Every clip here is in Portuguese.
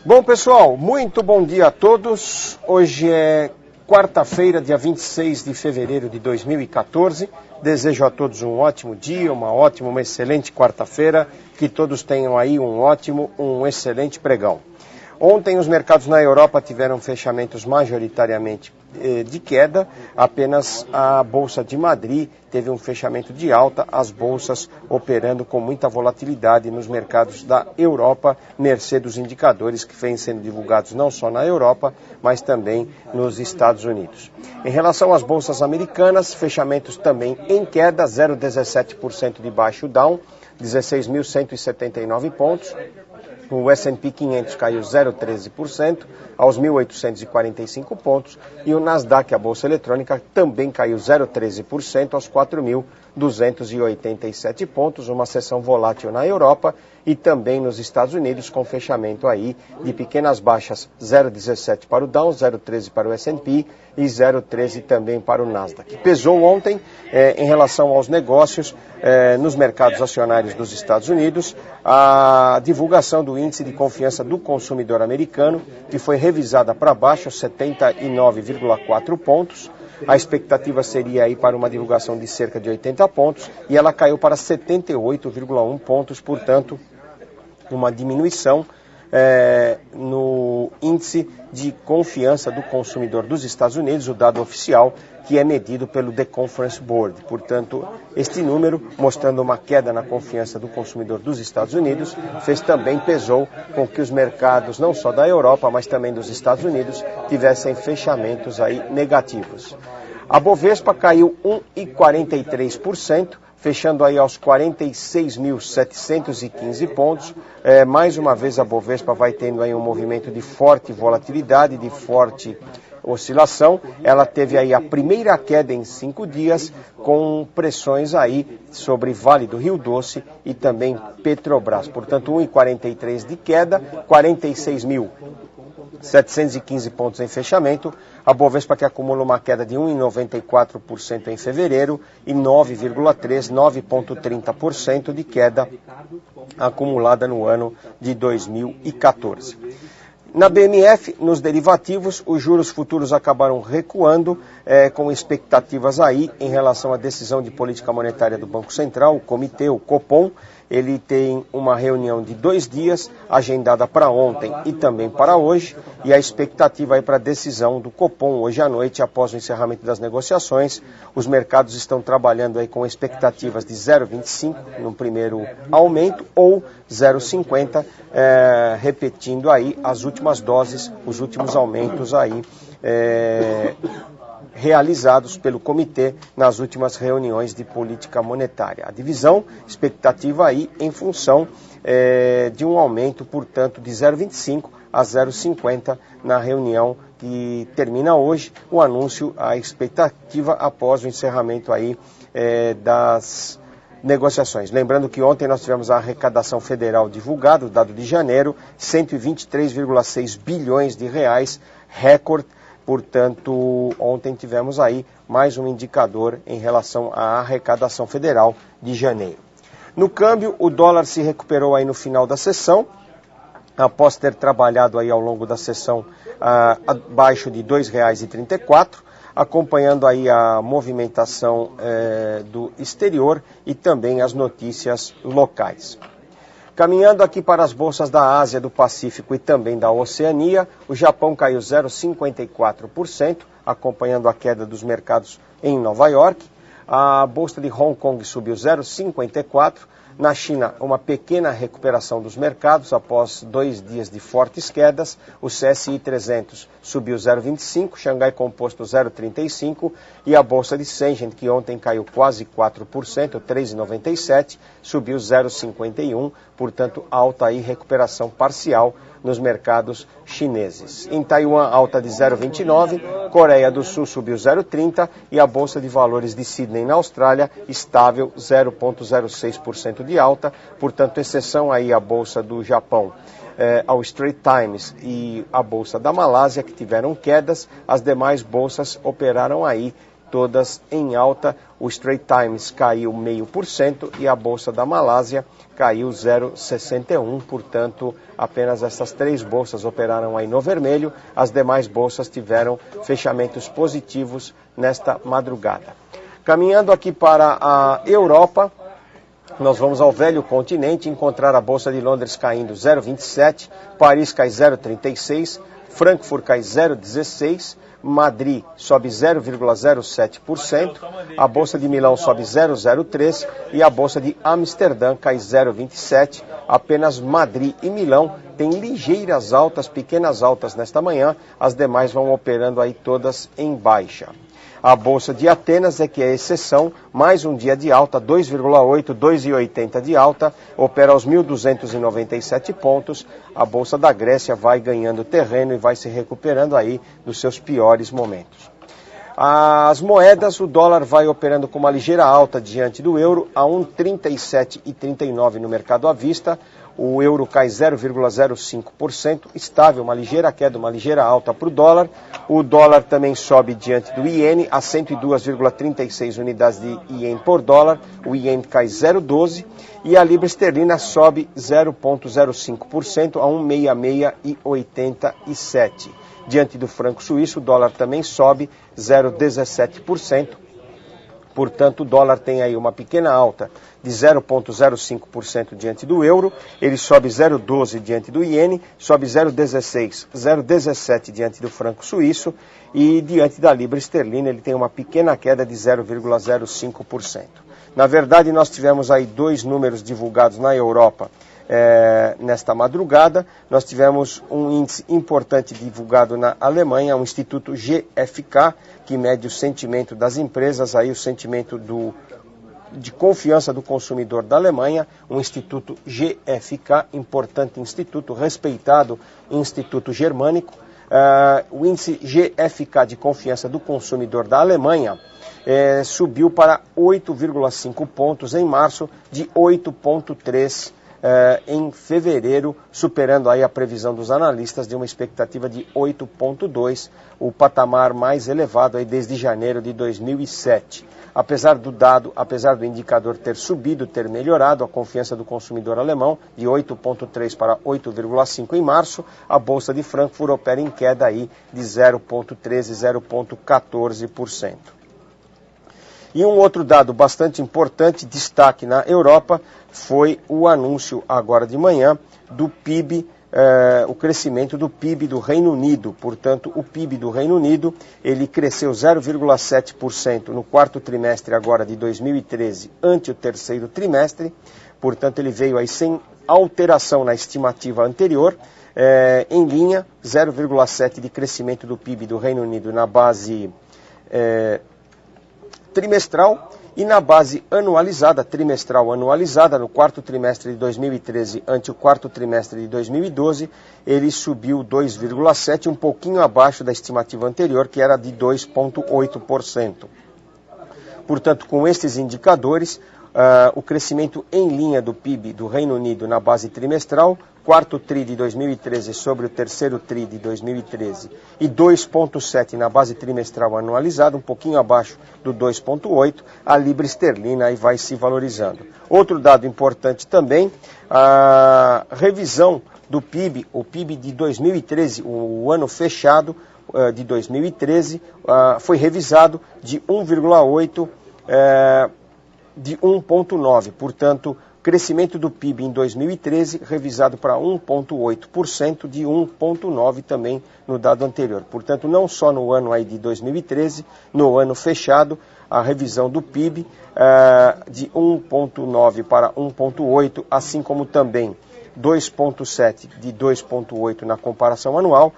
Bom, pessoal, muito bom dia a todos. Hoje é quarta-feira, dia 26 de fevereiro de 2014. Desejo a todos um ótimo dia, uma excelente quarta-feira. Que todos tenham aí um excelente pregão. Ontem os mercados na Europa tiveram fechamentos majoritariamente de queda, apenas a Bolsa de Madrid teve um fechamento de alta, as bolsas operando com muita volatilidade nos mercados da Europa, mercê dos indicadores que vêm sendo divulgados não só na Europa, mas também nos Estados Unidos. Em relação às bolsas americanas, fechamentos também em queda, 0,17% de baixo Dow, 16.179 pontos. O S&P 500 caiu 0,13% aos 1.845 pontos e o Nasdaq, a bolsa eletrônica, também caiu 0,13% aos 4.287 pontos, uma sessão volátil na Europa e também nos Estados Unidos, com fechamento aí de pequenas baixas, 0,17 para o Dow, 0,13 para o S&P e 0,13 também para o Nasdaq. Pesou ontem em relação aos negócios nos mercados acionários dos Estados Unidos a divulgação do índice de confiança do consumidor americano, que foi revisada para baixo, 79,4 pontos. A expectativa seria aí para uma divulgação de cerca de 80 pontos e ela caiu para 78,1 pontos, portanto, uma diminuição no índice de confiança do consumidor dos Estados Unidos, o dado oficial, que é medido pelo The Conference Board. Portanto, este número, mostrando uma queda na confiança do consumidor dos Estados Unidos, pesou com que os mercados, não só da Europa, mas também dos Estados Unidos, tivessem fechamentos aí negativos. A Bovespa caiu 1,43%, fechando aí aos 46.715 pontos. Mais uma vez a Bovespa vai tendo aí um movimento de forte volatilidade, de forte oscilação. Ela teve aí a primeira queda em 5 dias, com pressões aí sobre Vale do Rio Doce e também Petrobras. Portanto, 1,43 de queda, 46.715 pontos em fechamento. A Bovespa que acumula uma queda de 1,94% em fevereiro e 9,30% de queda acumulada no ano de 2014. Na BMF, nos derivativos, os juros futuros acabaram recuando, com expectativas aí em relação à decisão de política monetária do Banco Central, o comitê, o Copom. Ele tem uma reunião de 2 dias, agendada para ontem e também para hoje, e a expectativa aí para a decisão do Copom hoje à noite, após o encerramento das negociações. Os mercados estão trabalhando aí com expectativas de 0,25 no primeiro aumento ou 0,50, repetindo aí as últimas doses, os últimos aumentos aí realizados pelo comitê nas últimas reuniões de política monetária. A divisão, expectativa aí em função de um aumento, portanto, de 0,25 a 0,50 na reunião que termina hoje, o anúncio, a expectativa após o encerramento aí das negociações. Lembrando que ontem nós tivemos a arrecadação federal divulgada, o dado de janeiro, 123,6 bilhões de reais, recorde. Portanto, ontem tivemos aí mais um indicador em relação à arrecadação federal de janeiro. No câmbio, o dólar se recuperou aí no final da sessão, após ter trabalhado aí ao longo da sessão abaixo de R$ 2,34, acompanhando aí a movimentação do exterior e também as notícias locais. Caminhando aqui para as bolsas da Ásia, do Pacífico e também da Oceania, o Japão caiu 0,54%, acompanhando a queda dos mercados em Nova York. A bolsa de Hong Kong subiu 0,54%. Na China, uma pequena recuperação dos mercados após 2 dias de fortes quedas. O CSI 300 subiu 0,25%, Xangai Composto 0,35% e a bolsa de Shenzhen, que ontem caiu quase 4%, 3,97%, subiu 0,51%, portanto alta aí, recuperação parcial nos mercados chineses. Em Taiwan, alta de 0,29%, Coreia do Sul subiu 0,30% e a Bolsa de Valores de Sydney, na Austrália, estável, 0,06% de alta, portanto, exceção aí a Bolsa do Japão, ao Straits Times e a Bolsa da Malásia, que tiveram quedas, as demais bolsas operaram aí todas em alta. O Straits Times caiu 0,5% e a Bolsa da Malásia caiu 0,61%, portanto, apenas essas 3 bolsas operaram aí no vermelho, as demais bolsas tiveram fechamentos positivos nesta madrugada. Caminhando aqui para a Europa, nós vamos ao velho continente encontrar a Bolsa de Londres caindo 0,27%, Paris cai 0,36%, Frankfurt cai 0,16%, Madrid sobe 0,07%, a Bolsa de Milão sobe 0,03% e a Bolsa de Amsterdã cai 0,27%. Apenas Madrid e Milão têm ligeiras altas, pequenas altas nesta manhã, as demais vão operando aí todas em baixa. A Bolsa de Atenas é que é exceção, mais um dia de alta, 2,8%, 2,80% de alta, opera aos 1.297 pontos. A Bolsa da Grécia vai ganhando terreno e vai se recuperando aí dos seus piores momentos. As moedas, o dólar vai operando com uma ligeira alta diante do euro, a 1,3739 no mercado à vista. O euro cai 0,05%, estável, uma ligeira queda, uma ligeira alta para o dólar. O dólar também sobe diante do iene, a 102,36 unidades de iene por dólar. O iene cai 0,12% e a libra esterlina sobe 0,05% a 1,6687. Diante do franco suíço, o dólar também sobe 0,17%. Portanto, o dólar tem aí uma pequena alta de 0,05% diante do euro, ele sobe 0,12% diante do iene, sobe 0,16%, 0,17% diante do franco suíço e diante da libra esterlina ele tem uma pequena queda de 0,05%. Na verdade, nós tivemos aí 2 números divulgados na Europa nesta madrugada. Nós tivemos um índice importante divulgado na Alemanha, um instituto GfK, que mede o sentimento das empresas, aí o sentimento de confiança do consumidor da Alemanha, um instituto GfK, importante instituto, respeitado instituto germânico. O índice GfK de confiança do consumidor da Alemanha subiu para 8,5 pontos em março, de 8,3 em fevereiro, superando aí a previsão dos analistas de uma expectativa de 8,2, o patamar mais elevado aí desde janeiro de 2007. Apesar do indicador ter subido, ter melhorado a confiança do consumidor alemão, de 8,3 para 8,5 em março, a Bolsa de Frankfurt opera em queda aí de 0,13, 0,14%. E um outro dado bastante importante, destaque na Europa, foi o anúncio agora de manhã do PIB, o crescimento do PIB do Reino Unido. Portanto, o PIB do Reino Unido, ele cresceu 0,7% no quarto trimestre agora de 2013 ante o terceiro trimestre. Portanto, ele veio aí sem alteração na estimativa anterior, em linha, 0,7% de crescimento do PIB do Reino Unido na base trimestral e na base anualizada, trimestral anualizada, no quarto trimestre de 2013 ante o quarto trimestre de 2012, ele subiu 2,7%, um pouquinho abaixo da estimativa anterior, que era de 2,8%. Portanto, com estes indicadores, o crescimento em linha do PIB do Reino Unido na base trimestral, quarto TRI de 2013 sobre o terceiro TRI de 2013 e 2,7 na base trimestral anualizada, um pouquinho abaixo do 2,8, a libra esterlina aí vai se valorizando. Outro dado importante também, a revisão do PIB, o PIB de 2013, o ano fechado de 2013, foi revisado de 1,8 de 1,9, portanto, crescimento do PIB em 2013 revisado para 1,8% de 1,9 também no dado anterior. Portanto, não só no ano aí de 2013, no ano fechado, a revisão do PIB de 1,9 para 1,8, assim como também 2,7 de 2,8 na comparação anual,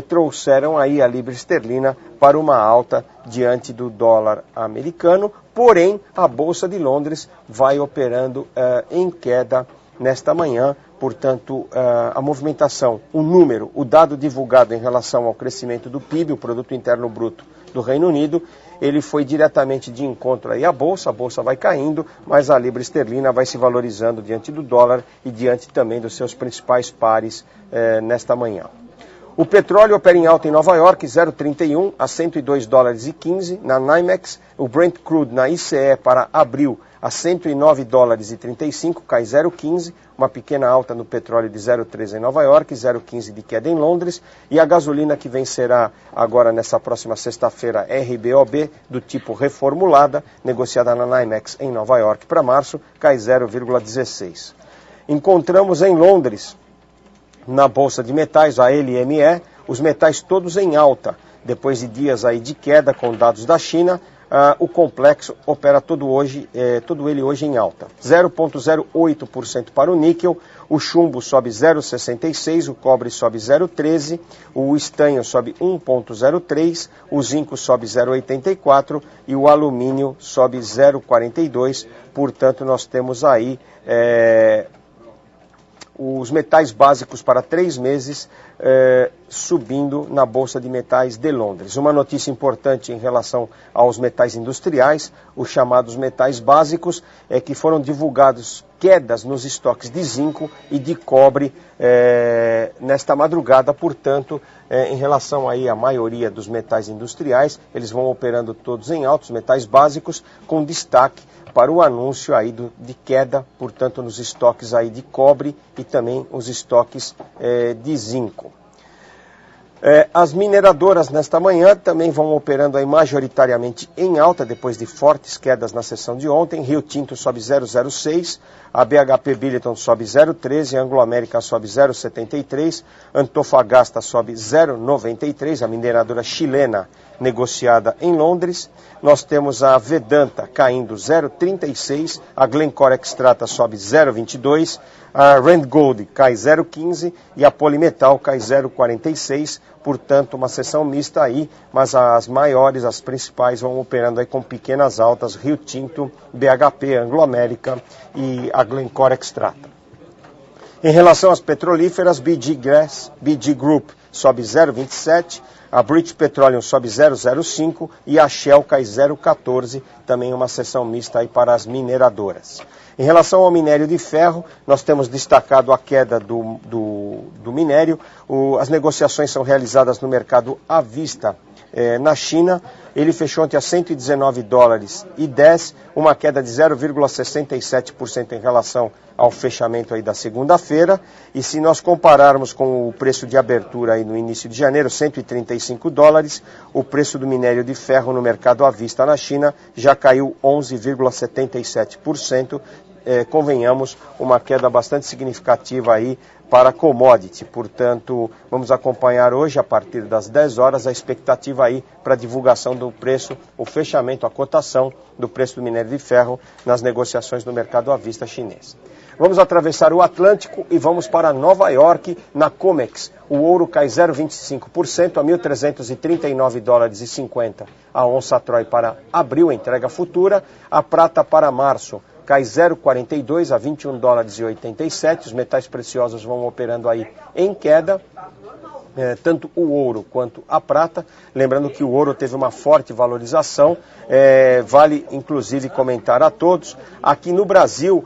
trouxeram aí a libra esterlina para uma alta diante do dólar americano, porém a Bolsa de Londres vai operando em queda nesta manhã, portanto a movimentação, o dado divulgado em relação ao crescimento do PIB, o Produto Interno Bruto do Reino Unido, ele foi diretamente de encontro aí à Bolsa, a Bolsa vai caindo, mas a libra esterlina vai se valorizando diante do dólar e diante também dos seus principais pares nesta manhã. O petróleo opera em alta em Nova York, 0,31 a 102 dólares e 15 na NYMEX. O Brent Crude na ICE para abril a 109 dólares e 35, cai 0,15. Uma pequena alta no petróleo de 0,13 em Nova York, 0,15 de queda em Londres. E a gasolina que vencerá agora nessa próxima sexta-feira, RBOB, do tipo reformulada, negociada na NYMEX em Nova York para março, cai 0,16. Encontramos em Londres, na Bolsa de Metais, a LME, os metais todos em alta. Depois de dias aí de queda com dados da China, o complexo opera todo ele hoje em alta. 0,08% para o níquel, o chumbo sobe 0,66%, o cobre sobe 0,13%, o estanho sobe 1,03%, o zinco sobe 0,84% e o alumínio sobe 0,42%. Portanto, nós temos aí os metais básicos para 3 meses subindo na Bolsa de Metais de Londres. Uma notícia importante em relação aos metais industriais, os chamados metais básicos, é que foram divulgados quedas nos estoques de zinco e de cobre nesta madrugada. Portanto, em relação aí à maioria dos metais industriais, eles vão operando todos em alta, os metais básicos, com destaque para o anúncio aí de queda, portanto, nos estoques aí de cobre e também os estoques de zinco. As mineradoras nesta manhã também vão operando aí majoritariamente em alta, depois de fortes quedas na sessão de ontem. Rio Tinto sobe 0,06, a BHP Billiton sobe 0,13, a Anglo American sobe 0,73, Antofagasta sobe 0,93, a mineradora chilena negociada em Londres. Nós temos a Vedanta caindo 0,36, a Glencore Extrata sobe 0,22, a Rand Gold cai 0,15 e a Polimetal cai 0,46. Portanto, uma sessão mista aí, mas as maiores, as principais, vão operando aí com pequenas altas: Rio Tinto, BHP, Anglo American e a Glencore Extrata. Em relação às petrolíferas, BG Group sobe 0,27, a British Petroleum sobe 0,05 e a Shell cai 0,14, também uma sessão mista aí para as mineradoras. Em relação ao minério de ferro, nós temos destacado a queda do minério. As negociações são realizadas no mercado à vista na China. Ele fechou ontem a 119 dólares e 10, uma queda de 0,67% em relação ao fechamento aí da segunda-feira. E se nós compararmos com o preço de abertura aí no início de janeiro, 135 dólares, o preço do minério de ferro no mercado à vista na China já caiu 11,77%. Convenhamos, uma queda bastante significativa aí para a commodity. Portanto, vamos acompanhar hoje, a partir das 10 horas, a expectativa aí para a divulgação do preço, o fechamento, a cotação do preço do minério de ferro nas negociações no mercado à vista chinês. Vamos atravessar o Atlântico e vamos para Nova York, na COMEX. O ouro cai 0,25% a 1.339 dólares e 50 a onça Troy para abril, entrega futura. A prata para março cai 0,42 a 21 dólares e 87. Os metais preciosos vão operando aí em queda, tanto o ouro quanto a prata. Lembrando que o ouro teve uma forte valorização. Vale inclusive comentar a todos, aqui no Brasil,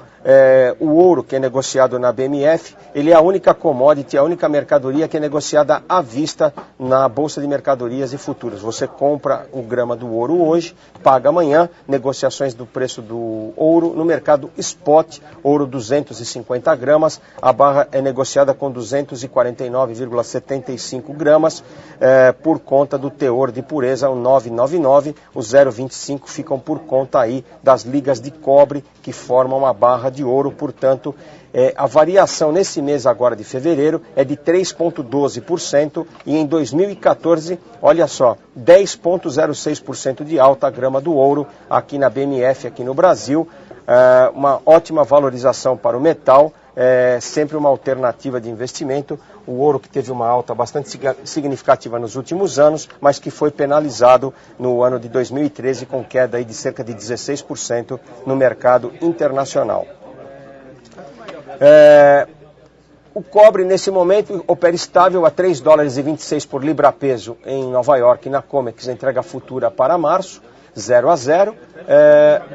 o ouro que é negociado na BMF, ele é a única commodity, a única mercadoria que é negociada à vista na Bolsa de Mercadorias e Futuros. Você compra o grama do ouro hoje, paga amanhã, negociações do preço do ouro no mercado spot, ouro 250 gramas, a barra é negociada com 249,75 gramas, por conta do teor de pureza, o 999, os 0,25 ficam por conta aí das ligas de cobre que formam a barra de ouro. Portanto, a variação nesse mês agora de fevereiro é de 3,12% e em 2014, olha só, 10,06% de alta a grama do ouro aqui na BMF, aqui no Brasil. Uma ótima valorização para o metal, sempre uma alternativa de investimento. O ouro que teve uma alta bastante significativa nos últimos anos, mas que foi penalizado no ano de 2013 com queda aí de cerca de 16% no mercado internacional. O cobre, nesse momento, opera estável a 3 dólares e 26 por libra-peso em Nova York, na COMEX, entrega futura para março, 0 a 0.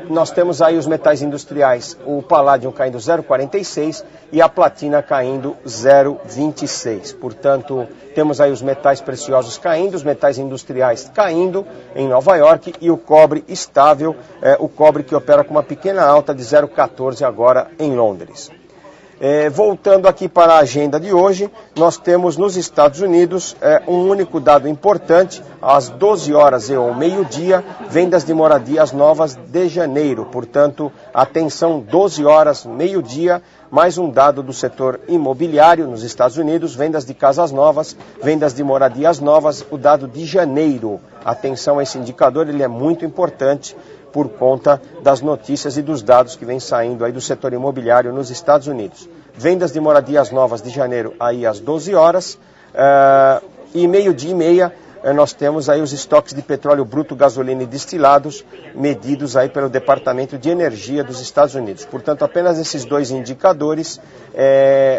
Nós temos aí os metais industriais, o paládio caindo 0,46 e a platina caindo 0,26. Portanto, temos aí os metais preciosos caindo, os metais industriais caindo em Nova York e o cobre estável, o cobre que opera com uma pequena alta de 0,14 agora em Londres. Voltando aqui para a agenda de hoje, nós temos nos Estados Unidos um único dado importante, às 12 horas e ao meio-dia, vendas de moradias novas de janeiro. Portanto, atenção, 12 horas, meio-dia, mais um dado do setor imobiliário nos Estados Unidos, vendas de casas novas, vendas de moradias novas, o dado de janeiro. Atenção a esse indicador, ele é muito importante por conta das notícias e dos dados que vêm saindo aí do setor imobiliário nos Estados Unidos. Vendas de moradias novas de janeiro aí às 12 horas e meio-dia e meia nós temos aí os estoques de petróleo bruto, gasolina e destilados medidos aí pelo Departamento de Energia dos Estados Unidos. Portanto, apenas esses dois indicadores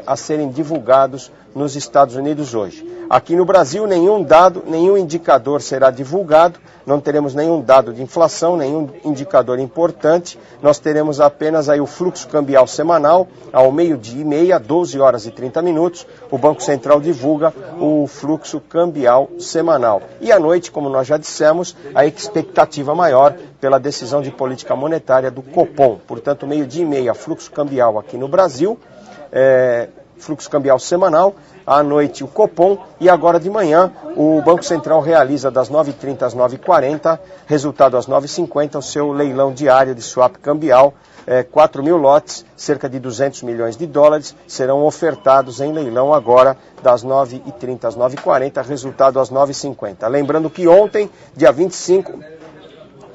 a serem divulgados nos Estados Unidos hoje. Aqui no Brasil, nenhum dado, nenhum indicador será divulgado, não teremos nenhum dado de inflação, nenhum indicador importante, nós teremos apenas aí o fluxo cambial semanal, ao meio-dia e meia, 12 horas e 30 minutos, o Banco Central divulga o fluxo cambial semanal. E à noite, como nós já dissemos, a expectativa maior pela decisão de política monetária do Copom. Portanto, meio-dia e meia, fluxo cambial aqui no Brasil, fluxo cambial semanal, à noite o Copom e agora de manhã o Banco Central realiza das 9h30 às 9h40, resultado às 9h50, o seu leilão diário de swap cambial, 4 mil lotes, cerca de 200 milhões de dólares, serão ofertados em leilão agora das 9h30 às 9h40, resultado às 9h50. Lembrando que ontem, dia 25,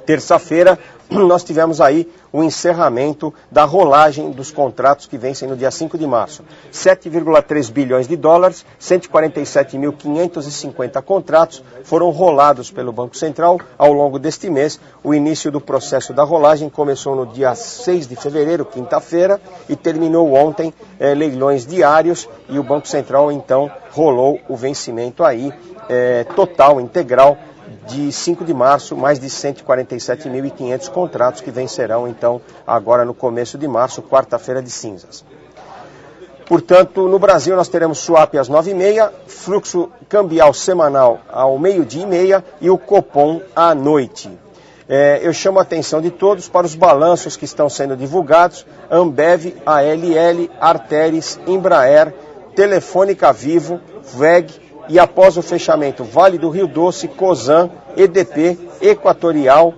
terça-feira, nós tivemos aí o encerramento da rolagem dos contratos que vencem no dia 5 de março. 7,3 bilhões de dólares, 147.550 contratos foram rolados pelo Banco Central ao longo deste mês. O início do processo da rolagem começou no dia 6 de fevereiro, quinta-feira, e terminou ontem, leilões diários, e o Banco Central então rolou o vencimento aí, total, integral, de 5 de março, mais de 147.500 contratos que vencerão, então, agora no começo de março, quarta-feira de cinzas. Portanto, no Brasil nós teremos swap às 9h30, fluxo cambial semanal ao meio-dia e meia e o Copom à noite. Eu chamo a atenção de todos para os balanços que estão sendo divulgados: Ambev, ALL, Arteris, Embraer, Telefônica Vivo, WEG, e após o fechamento, Vale do Rio Doce, Cosan, EDP, Equatorial,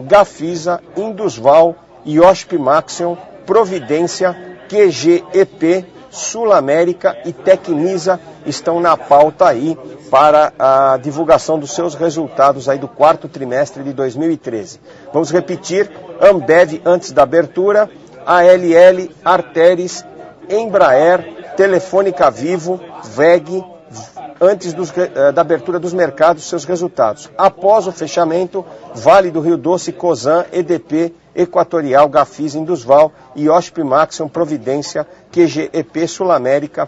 Gafisa, Indusval, IOSP Maxion, Providência, QGEP, Sul América e Tecnisa estão na pauta aí para a divulgação dos seus resultados aí do quarto trimestre de 2013. Vamos repetir: Ambev antes da abertura, ALL, Arteris, Embraer, Telefônica Vivo, WEG, antes da abertura dos mercados, seus resultados. Após o fechamento, Vale do Rio Doce, Cosan, EDP, Equatorial, Gafisa, Indusval, IOSP Maxion, Providência, QGEP, Sul América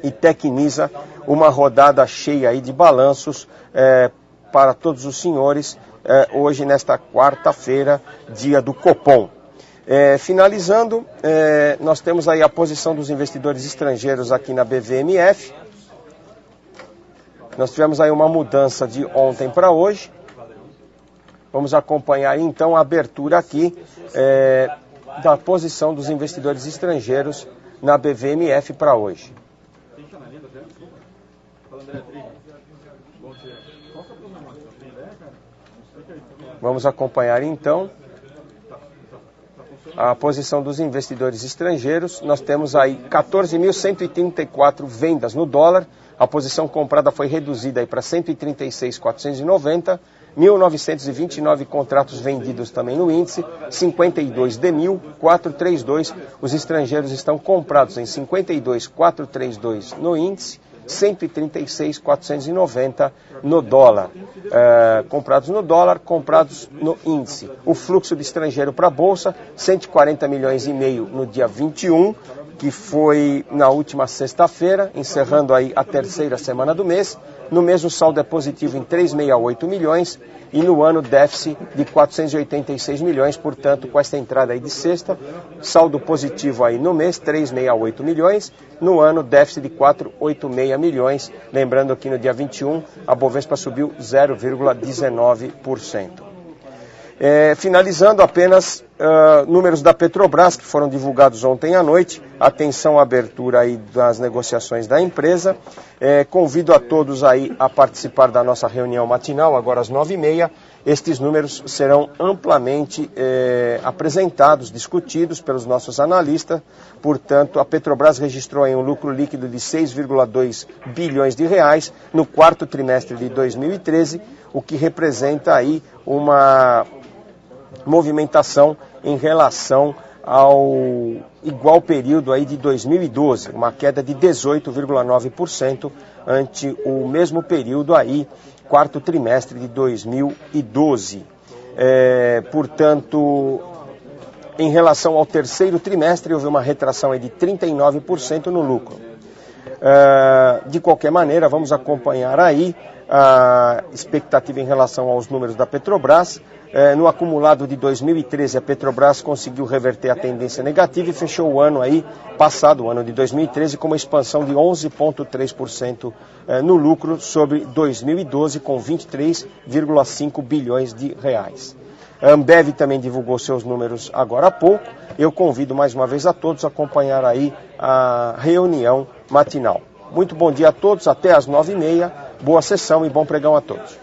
e Tecnisa. Uma rodada cheia aí de balanços para todos os senhores, hoje nesta quarta-feira, dia do Copom. Finalizando, nós temos aí a posição dos investidores estrangeiros aqui na BVMF. Nós tivemos aí uma mudança de ontem para hoje. Vamos acompanhar então a abertura aqui da posição dos investidores estrangeiros na BVMF para hoje. Vamos acompanhar então a posição dos investidores estrangeiros. Nós temos aí 14.134 vendas no dólar. A posição comprada foi reduzida aí para 136.490, 1.929 contratos vendidos também no índice, 52 de 1.432. Os estrangeiros estão comprados em 52.432 no índice, 136.490 no dólar. Comprados no dólar, comprados no índice. O fluxo de estrangeiro para a Bolsa, 140 milhões e meio no dia 21, que foi na última sexta-feira, encerrando aí a terceira semana do mês. No mês o saldo é positivo em 368 milhões e no ano déficit de 486 milhões, portanto, com esta entrada aí de sexta, saldo positivo aí no mês, 368 milhões, no ano déficit de 486 milhões, lembrando que no dia 21 a Bovespa subiu 0,19%. Finalizando apenas números da Petrobras, que foram divulgados ontem à noite. Atenção à abertura aí das negociações da empresa. Convido a todos aí a participar da nossa reunião matinal, agora às 9h30. Estes números serão amplamente apresentados, discutidos pelos nossos analistas. Portanto, a Petrobras registrou aí um lucro líquido de 6,2 bilhões de reais no quarto trimestre de 2013, o que representa aí uma movimentação em relação ao igual período aí de 2012, uma queda de 18,9% ante o mesmo período aí, quarto trimestre de 2012. Portanto, em relação ao terceiro trimestre, houve uma retração aí de 39% no lucro. De qualquer maneira, vamos acompanhar aí a expectativa em relação aos números da Petrobras. No acumulado de 2013, a Petrobras conseguiu reverter a tendência negativa e fechou o ano aí, passado o ano de 2013, com uma expansão de 11,3% no lucro sobre 2012, com 23,5 bilhões de reais. A Ambev também divulgou seus números agora há pouco. Eu convido mais uma vez a todos a acompanhar aí a reunião matinal. Muito bom dia a todos, até às 9h30, boa sessão e bom pregão a todos.